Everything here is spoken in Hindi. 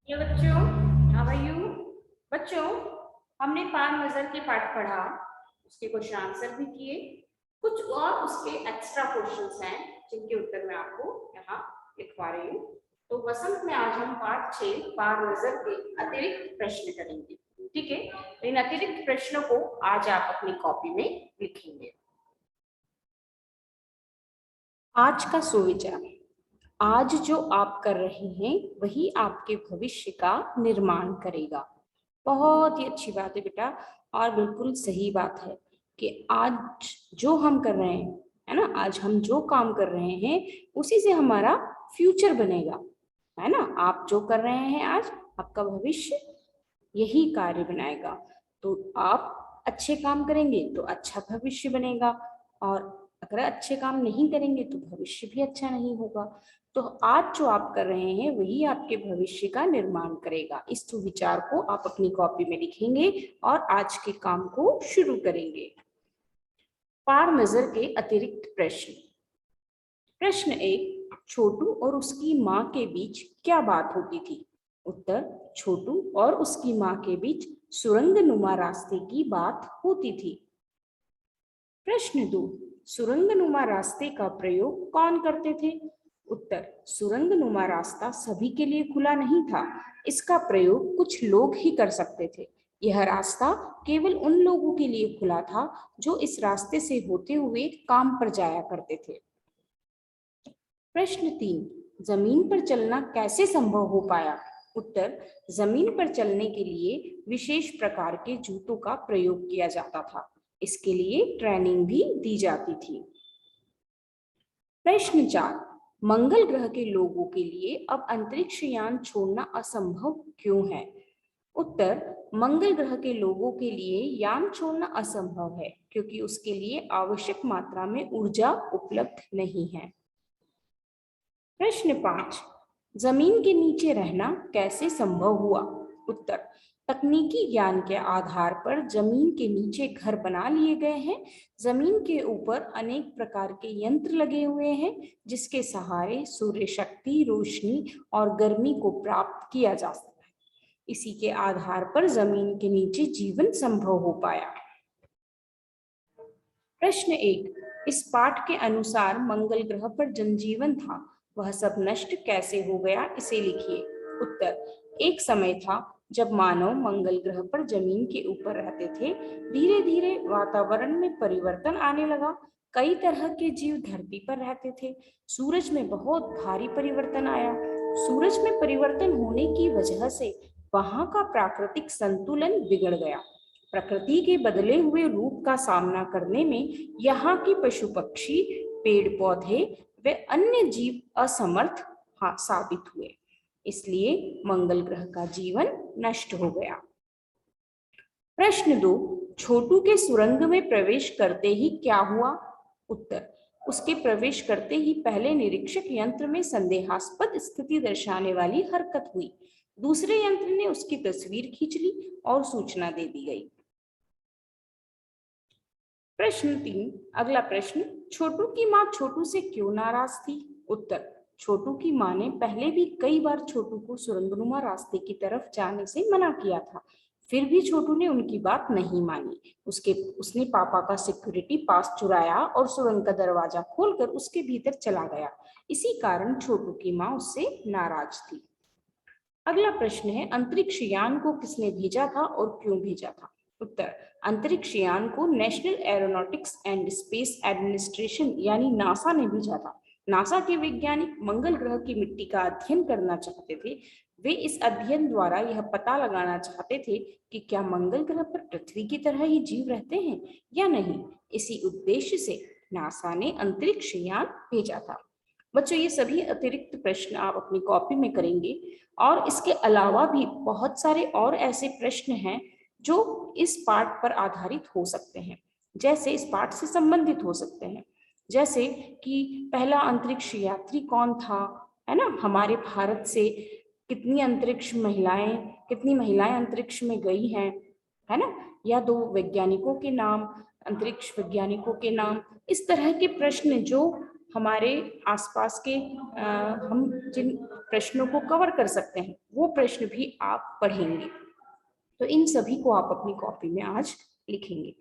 हेलो बच्चों, हाउ आर यू? बच्चों, हमने पार नजर के पाठ पढ़ा, उसके क्वेश्चन आंसर भी किए। कुछ और उसके एक्स्ट्रा क्वेश्चंस हैं जिनके उत्तर मैं आपको यहाँ लिखवा रही हूँ। तो वसंत में आज हम पाठ 6 पार नजर के अतिरिक्त प्रश्न करेंगे। ठीक है, इन अतिरिक्त प्रश्नों को आज आप अपनी कॉपी में लिखेंगे। आज का सुविचार। आज जो आप कर रहे हैं वही आपके भविष्य का निर्माण करेगा। बहुत ही अच्छी बात है बेटा, और बिल्कुल सही बात है कि आज जो हम कर रहे हैं, है ना, आज हम जो काम कर रहे हैं उसी से हमारा फ्यूचर बनेगा, है ना। आप जो कर रहे हैं आज, आपका भविष्य यही कार्य बनाएगा। तो आप अच्छे काम करेंगे तो अच्छा भविष्य बनेगा, और अगर अच्छे काम नहीं करेंगे तो भविष्य भी अच्छा नहीं होगा। तो आज जो आप कर रहे हैं वही आपके भविष्य का निर्माण करेगा। इस विचार को आप अपनी कॉपी में लिखेंगे और आज के काम को शुरू करेंगे। पार नजर के अतिरिक्त प्रश्न। प्रश्न 1, छोटू और उसकी माँ के बीच क्या बात होती थी? उत्तर, छोटू और उसकी माँ के बीच सुरंगनुमा रास्ते की बात होती थी। प्रश्न 2, सुरंगनुमा रास्ते का प्रयोग कौन करते थे? उत्तर, सुरंगनुमा रास्ता सभी के लिए खुला नहीं था। इसका प्रयोग कुछ लोग ही कर सकते थे। यह रास्ता केवल उन लोगों के लिए खुला था जो इस रास्ते से होते हुए काम पर जाया करते थे। प्रश्न 3, जमीन पर चलना कैसे संभव हो पाया? उत्तर, जमीन पर चलने के लिए विशेष प्रकार के जूतों का प्रयोग किया जाता था। इसके लिए ट्रेनिंग भी दी जाती थी। प्रश्न 4, मंगल ग्रह के लोगों के लिए अब अंतरिक्ष यान छोड़ना असंभव क्यों है? उत्तर, मंगल ग्रह के लोगों के लिए यान छोड़ना असंभव है क्योंकि उसके लिए आवश्यक मात्रा में ऊर्जा उपलब्ध नहीं है। प्रश्न 5, जमीन के नीचे रहना कैसे संभव हुआ? उत्तर, तकनीकी ज्ञान के आधार पर जमीन के नीचे घर बना लिए गए हैं। जमीन के ऊपर अनेक प्रकार के यंत्र लगे हुए हैं जिसके सहारे सूर्य शक्ति, रोशनी और गर्मी को प्राप्त किया जा सकता है। इसी के आधार पर जमीन के नीचे जीवन संभव हो पाया। प्रश्न 1, इस पाठ के अनुसार मंगल ग्रह पर जनजीवन था, वह सब नष्ट कैसे हो गया, इसे लिखिए। उत्तर, एक समय था जब मानव मंगल ग्रह पर जमीन के ऊपर रहते थे। धीरे धीरे वातावरण में परिवर्तन आने लगा। कई तरह के जीव धरती पर रहते थे। सूरज में बहुत भारी परिवर्तन आया। सूरज में परिवर्तन होने की वजह से वहां का प्राकृतिक संतुलन बिगड़ गया। प्रकृति के बदले हुए रूप का सामना करने में यहाँ के पशु पक्षी, पेड़ पौधे व अन्य जीव असमर्थ साबित हुए। इसलिए मंगल ग्रह का जीवन नष्ट हो गया। प्रश्न 2, छोटू के सुरंग में प्रवेश करते ही क्या हुआ? उत्तर, उसके प्रवेश करते ही पहले निरीक्षक यंत्र में संदेहास्पद स्थिति दर्शाने वाली हरकत हुई। दूसरे यंत्र ने उसकी तस्वीर खींच ली और सूचना दे दी गई। प्रश्न 3, अगला प्रश्न, छोटू की माँ छोटू से क्यों नाराज थी? उत्तर, छोटू की माँ ने पहले भी कई बार छोटू को सुरंगनुमा रास्ते की तरफ जाने से मना किया था, फिर भी छोटू ने उनकी बात नहीं मानी। उसने पापा का सिक्योरिटी पास चुराया और सुरंग का दरवाजा खोलकर उसके भीतर चला गया। इसी कारण छोटू की माँ उससे नाराज थी। अगला प्रश्न है, अंतरिक्ष यान को किसने भेजा था और क्यों भेजा था? उत्तर, अंतरिक्ष यान को national aeronautics and space administration यानी नासा ने भेजा था। नासा के वैज्ञानिक मंगल ग्रह की मिट्टी का अध्ययन करना चाहते थे। वे इस अध्ययन द्वारा यह पता लगाना चाहते थे कि क्या मंगल ग्रह पर पृथ्वी की तरह ही जीव रहते हैं या नहीं। इसी उद्देश्य से नासा ने अंतरिक्ष यान भेजा था। बच्चों, ये सभी अतिरिक्त प्रश्न आप अपनी कॉपी में करेंगे, और इसके अलावा भी बहुत सारे और ऐसे प्रश्न हैं जो इस पाठ पर आधारित हो सकते हैं, जैसे इस पाठ से संबंधित हो सकते हैं, जैसे कि पहला अंतरिक्ष यात्री कौन था, है ना, हमारे भारत से कितनी महिलाएं अंतरिक्ष में गई हैं, है ना, या 2 वैज्ञानिकों के नाम, अंतरिक्ष वैज्ञानिकों के नाम। इस तरह के प्रश्न जो हमारे आसपास के हम जिन प्रश्नों को कवर कर सकते हैं वो प्रश्न भी आप पढ़ेंगे। तो इन सभी को आप अपनी कॉपी में आज लिखेंगे।